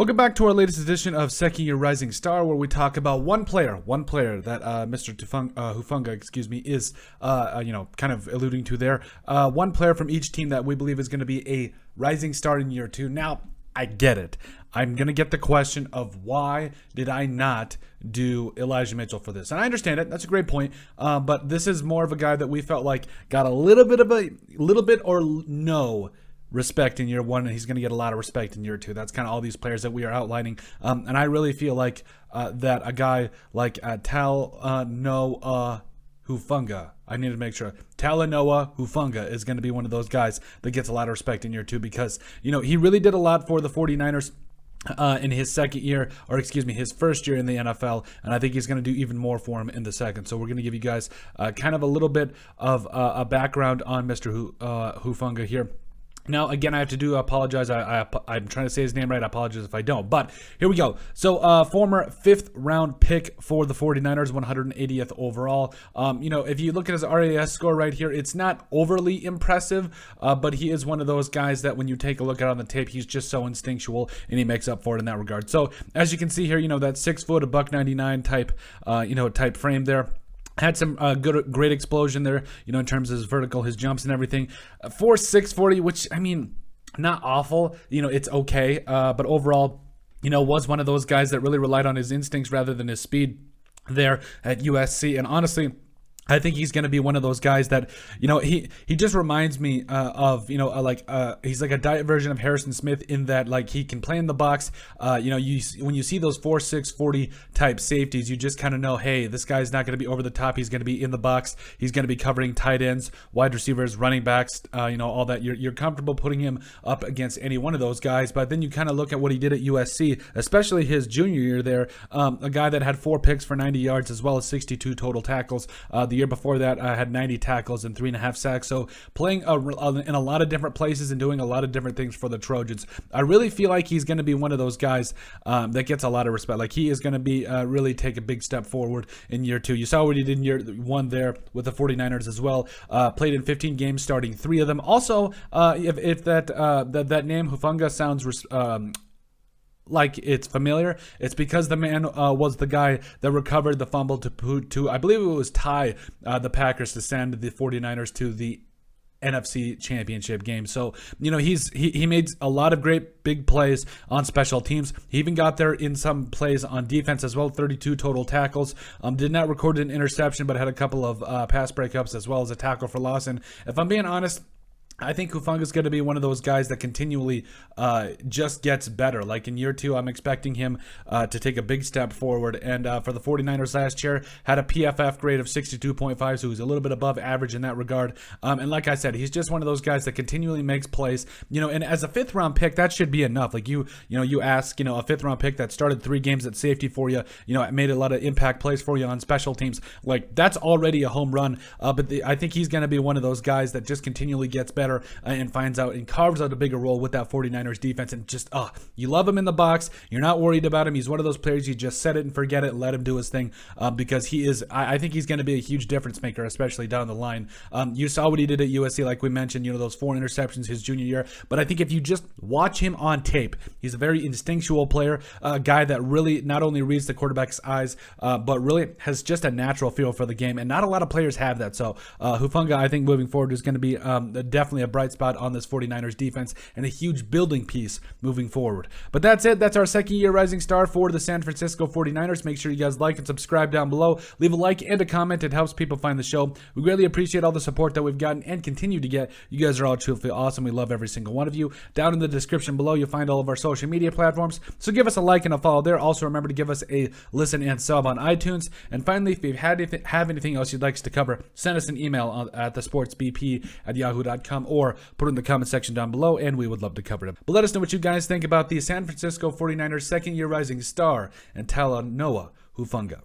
Welcome back to our latest edition of Second Year Rising Star, where we talk about one player that Mr. Hufanga, is, kind of alluding to there. One player from each team that we believe is going to be a rising star in year two. Now, I get it. I'm going to get the question of why did I not do Elijah Mitchell for this? And I understand it. That's a great point. But this is more of a guy that we felt like got a little bit or no respect in year one, and he's going to get a lot of respect in year two. That's kind of all these players that we are outlining. And I really feel like that a guy like Talanoa Hufanga, I need to make sure, Talanoa Hufanga is going to be one of those guys that gets a lot of respect in year two because, he really did a lot for the 49ers in his his first year in the NFL, and I think he's going to do even more for him in the second. So we're going to give you guys kind of a little bit of a background on Mr. Hufanga here. Now, again, I have to apologize. I'm trying to say his name right. I apologize if I don't. But here we go. So, former 5th round pick for the 49ers, 180th overall. If you look at his RAS score right here, it's not overly impressive, but he is one of those guys that when you take a look at on the tape, he's just so instinctual, and he makes up for it in that regard. So, as you can see here, that 6 foot, $199 type frame there. Had some great explosion there, in terms of his vertical, his jumps and everything. 4.6 40, which, not awful. It's okay. But overall, was one of those guys that really relied on his instincts rather than his speed there at USC. And honestly, I think he's going to be one of those guys that, he just reminds me of, he's like a diet version of Harrison Smith in that, like, he can play in the box. When you see those 4.6 40 type safeties, you just kind of know, hey, this guy's not going to be over the top. He's going to be in the box. He's going to be covering tight ends, wide receivers, running backs, all that. You're comfortable putting him up against any one of those guys. But then you kind of look at what he did at USC, especially his junior year there, a guy that had 4 picks for 90 yards as well as 62 total tackles. The year before that, I had 90 tackles and 3.5 sacks. So playing in a lot of different places and doing a lot of different things for the Trojans. I really feel like he's going to be one of those guys that gets a lot of respect. Like, he is going to be really take a big step forward in year two. You saw what he did in year one there with the 49ers as well. Played in 15 games, starting 3 of them. Also, if that name Hufanga sounds like it's familiar, it's because the man was the guy that recovered the fumble to I believe it was tie the Packers to send the 49ers to the NFC Championship game. So, he made a lot of great big plays on special teams. He even got there in some plays on defense as well, 32 total tackles. Did not record an interception, but had a couple of pass breakups as well as a tackle for loss. And if I'm being honest, I think Hufanga is going to be one of those guys that continually just gets better. Like in year two, I'm expecting him to take a big step forward. And for the 49ers last year, had a PFF grade of 62.5, so he's a little bit above average in that regard. And like I said, he's just one of those guys that continually makes plays. And as a 5th round pick, that should be enough. Like you ask, a 5th round pick that started 3 games at safety for you, made a lot of impact plays for you on special teams. Like, that's already a home run. But I think he's going to be one of those guys that just continually gets better and finds out and carves out a bigger role with that 49ers defense. And just, you love him in the box. You're not worried about him. He's one of those players you just set it and forget it and let him do his thing because he is, I think he's going to be a huge difference maker, especially down the line. You saw what he did at USC, like we mentioned, those 4 interceptions his junior year. But I think if you just watch him on tape, he's a very instinctual player, a guy that really not only reads the quarterback's eyes, but really has just a natural feel for the game. And not a lot of players have that. So Hufanga, I think moving forward, is going to be definitely a bright spot on this 49ers defense and a huge building piece moving forward. But that's it. That's our second year rising star for the San Francisco 49ers. Make sure you guys like and subscribe down below. Leave a like and a comment. It helps people find the show. We greatly appreciate all the support that we've gotten and continue to get. You guys are all truthfully awesome. We love every single one of you. Down in the description below, you'll find all of our social media platforms. So give us a like and a follow there. Also, remember to give us a listen and sub on iTunes. And finally, if you have anything else you'd like us to cover, send us an email at thesportsbp@yahoo.com or put it in the comment section down below, and we would love to cover them. But let us know what you guys think about the San Francisco 49ers second year rising star and Talanoa Hufanga.